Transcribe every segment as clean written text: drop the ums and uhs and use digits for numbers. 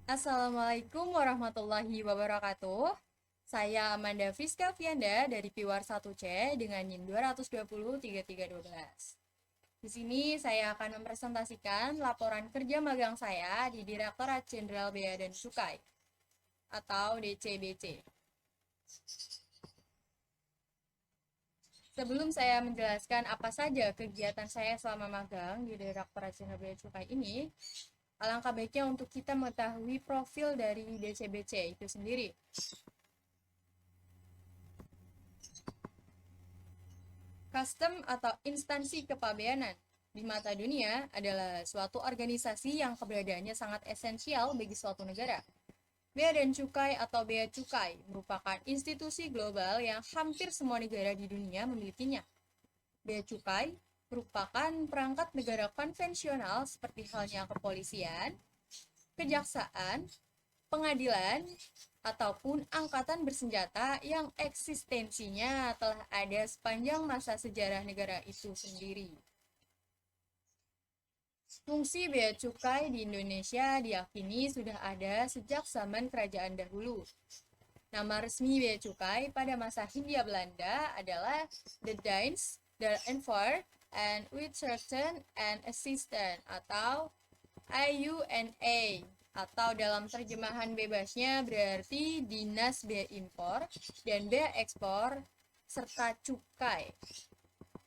Assalamualaikum warahmatullahi wabarakatuh. Saya Amanda Friska Fianda dari Piwar 1C dengan NIM 2203312. Di sini saya akan mempresentasikan laporan kerja magang saya di Direktorat Jenderal Bea dan Cukai atau DCBC. Sebelum saya menjelaskan apa saja kegiatan saya selama magang di Direktorat Jenderal Bea dan Cukai ini, alangkah baiknya untuk kita mengetahui profil dari DCBC itu sendiri. Custom atau instansi kepabeanan di mata dunia adalah suatu organisasi yang keberadaannya sangat esensial bagi suatu negara. Bea dan Cukai atau Bea Cukai merupakan institusi global yang hampir semua negara di dunia memilikinya. Bea Cukai merupakan perangkat negara konvensional seperti halnya kepolisian, kejaksaan, pengadilan, ataupun angkatan bersenjata yang eksistensinya telah ada sepanjang masa sejarah negara itu sendiri. Fungsi bea cukai di Indonesia diyakini sudah ada sejak zaman kerajaan dahulu. Nama resmi bea cukai pada masa Hindia Belanda adalah The Dienst der Aanvoer and Uitzerten and Assistance atau IUNA, atau dalam terjemahan bebasnya berarti Dinas Bea Impor dan Bea Ekspor serta Cukai.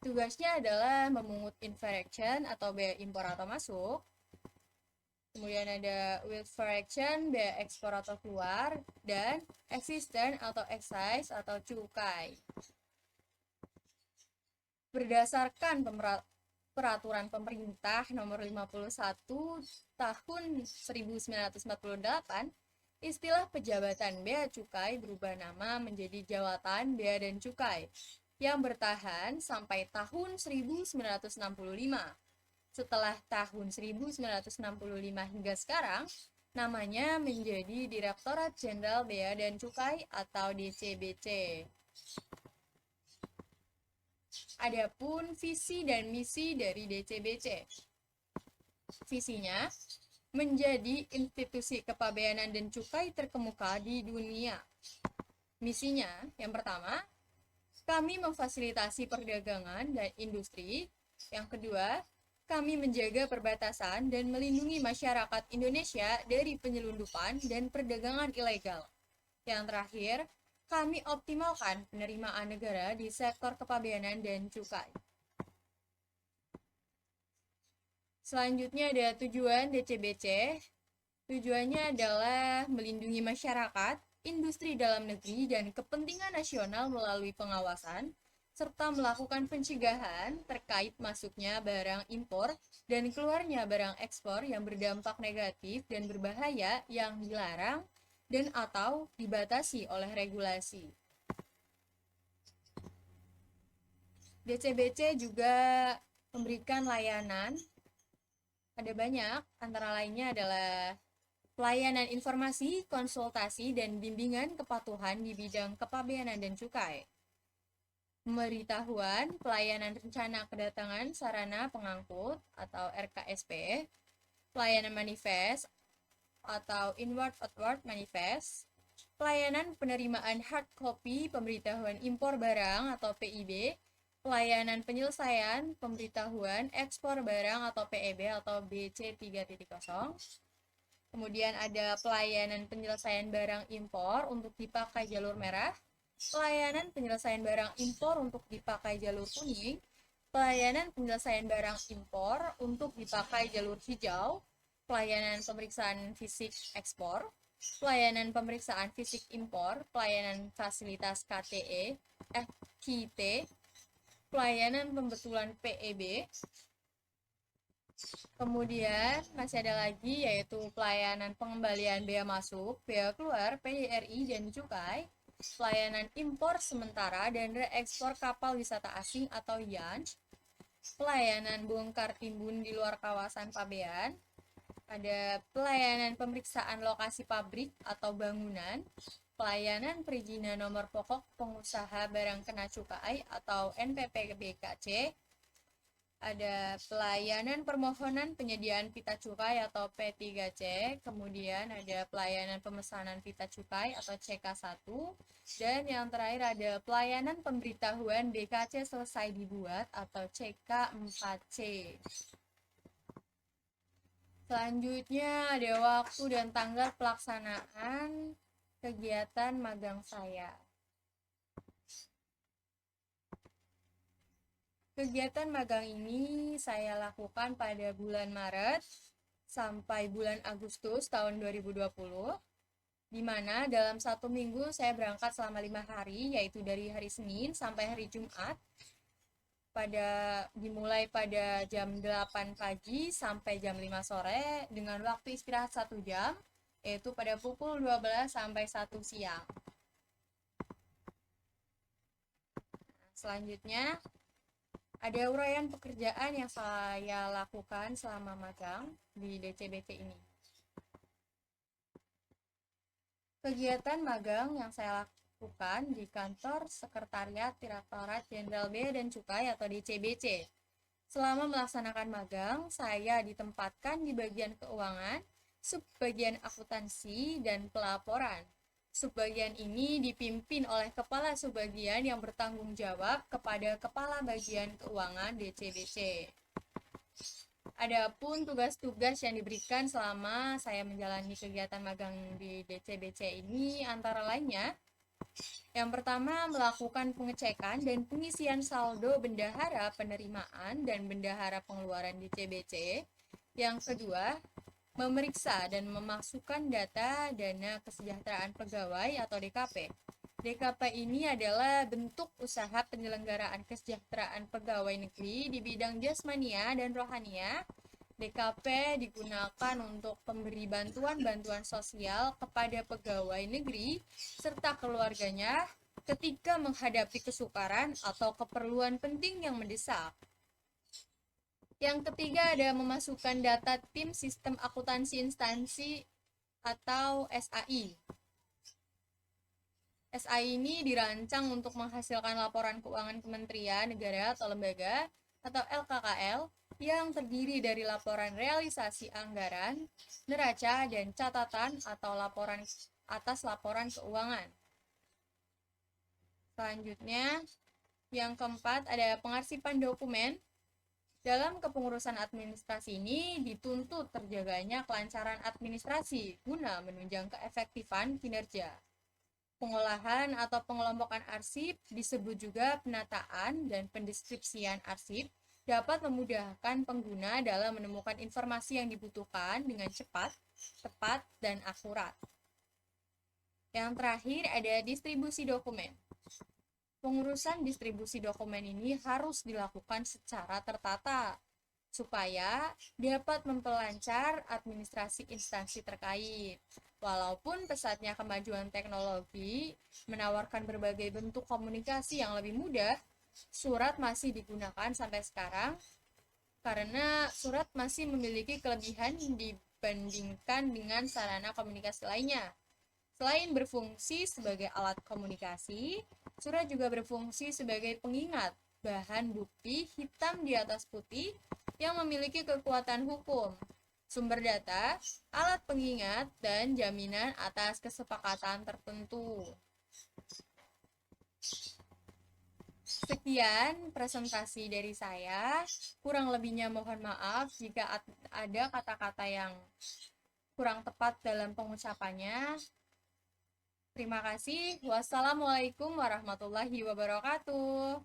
Tugasnya adalah memungut infraction atau bea impor atau masuk. Kemudian ada withfraction, bea ekspor atau keluar, dan existence atau excise atau cukai. Berdasarkan peraturan pemerintah nomor 51 tahun 1948, istilah pejabatan bea cukai berubah nama menjadi Jawatan Bea dan Cukai yang bertahan sampai tahun 1965. Setelah tahun 1965 hingga sekarang, namanya menjadi Direktorat Jenderal Bea dan Cukai atau DCBC. Adapun visi dan misi dari DCBC. Visinya menjadi institusi kepabeanan dan cukai terkemuka di dunia. Misinya yang pertama, kami memfasilitasi perdagangan dan industri. Yang kedua, kami menjaga perbatasan dan melindungi masyarakat Indonesia dari penyelundupan dan perdagangan ilegal. Yang terakhir, kami optimalkan penerimaan negara di sektor kepabeanan dan cukai. Selanjutnya ada tujuan DCBC. Tujuannya adalah melindungi masyarakat, industri dalam negeri, dan kepentingan nasional melalui pengawasan, serta melakukan pencegahan terkait masuknya barang impor dan keluarnya barang ekspor yang berdampak negatif dan berbahaya yang dilarang dan atau dibatasi oleh regulasi. DCBC juga memberikan layanan, ada banyak, antara lainnya adalah pelayanan informasi, konsultasi, dan bimbingan kepatuhan di bidang kepabeanan dan cukai. Pemberitahuan, pelayanan rencana kedatangan sarana pengangkut atau RKSP, pelayanan manifest atau inward-outward manifest, pelayanan penerimaan hard copy pemberitahuan impor barang atau PIB, pelayanan penyelesaian pemberitahuan ekspor barang atau PEB atau BC 3.0. Kemudian ada pelayanan penyelesaian barang impor untuk dipakai jalur merah, pelayanan penyelesaian barang impor untuk dipakai jalur kuning, pelayanan penyelesaian barang impor untuk dipakai jalur hijau, pelayanan pemeriksaan fisik ekspor, pelayanan pemeriksaan fisik impor, pelayanan fasilitas KTE, FKT, pelayanan pembetulan PEB. Kemudian masih ada lagi yaitu pelayanan pengembalian bea masuk, bea keluar, PDRI dan cukai, pelayanan impor sementara dan reekspor kapal wisata asing atau YANS, pelayanan bongkar timbun di luar kawasan pabean, ada pelayanan pemeriksaan lokasi pabrik atau bangunan, pelayanan perizinan nomor pokok pengusaha barang kena cukai atau NPPBKC, ada pelayanan permohonan penyediaan pita cukai atau P3C, kemudian ada pelayanan pemesanan pita cukai atau CK1, dan yang terakhir ada pelayanan pemberitahuan DKC selesai dibuat atau CK4C. Selanjutnya ada waktu dan tanggal pelaksanaan kegiatan magang saya. Kegiatan magang ini saya lakukan pada bulan Maret sampai bulan Agustus tahun 2020, di mana dalam 1 minggu saya berangkat selama 5 hari, yaitu dari hari Senin sampai hari Jumat, dimulai pada jam 8 pagi sampai jam 5 sore, dengan waktu istirahat 1 jam, yaitu pada pukul 12 sampai 1 siang. Selanjutnya, ada uraian pekerjaan yang saya lakukan selama magang di DCBC ini. Kegiatan magang yang saya lakukan di kantor Sekretariat Direktorat Jenderal Bea dan Cukai atau DCBC. Selama melaksanakan magang, saya ditempatkan di bagian keuangan, subbagian akuntansi, dan pelaporan. Subbagian ini dipimpin oleh kepala subbagian yang bertanggung jawab kepada kepala bagian keuangan DCBC. Adapun tugas-tugas yang diberikan selama saya menjalani kegiatan magang di DCBC ini antara lainnya, yang pertama, melakukan pengecekan dan pengisian saldo bendahara penerimaan dan bendahara pengeluaran DCBC. Yang kedua, memeriksa dan memasukkan data dana kesejahteraan pegawai atau DKP. DKP ini adalah bentuk usaha penyelenggaraan kesejahteraan pegawai negeri di bidang jasmania dan rohania. DKP digunakan untuk memberi bantuan-bantuan sosial kepada pegawai negeri serta keluarganya ketika menghadapi kesukaran atau keperluan penting yang mendesak. Yang ketiga ada memasukkan data tim sistem akuntansi instansi atau SAI. SAI ini dirancang untuk menghasilkan laporan keuangan kementerian, negara, atau lembaga atau LKKL yang terdiri dari laporan realisasi anggaran, neraca, dan catatan atau laporan atas laporan keuangan. Selanjutnya, yang keempat ada pengarsipan dokumen. Dalam kepengurusan administrasi ini dituntut terjaganya kelancaran administrasi guna menunjang keefektifan kinerja. Pengolahan atau pengelompokan arsip disebut juga penataan dan pendeskripsian arsip dapat memudahkan pengguna dalam menemukan informasi yang dibutuhkan dengan cepat, tepat, dan akurat. Yang terakhir ada distribusi dokumen. Pengurusan distribusi dokumen ini harus dilakukan secara tertata supaya dapat memperlancar administrasi instansi terkait. Walaupun pesatnya kemajuan teknologi menawarkan berbagai bentuk komunikasi yang lebih mudah, surat masih digunakan sampai sekarang karena surat masih memiliki kelebihan dibandingkan dengan sarana komunikasi lainnya. Selain berfungsi sebagai alat komunikasi, surat juga berfungsi sebagai pengingat, bahan bukti hitam di atas putih yang memiliki kekuatan hukum, sumber data, alat pengingat, dan jaminan atas kesepakatan tertentu. Sekian presentasi dari saya. Kurang lebihnya mohon maaf jika ada kata-kata yang kurang tepat dalam pengucapannya. Terima kasih. Wassalamualaikum warahmatullahi wabarakatuh.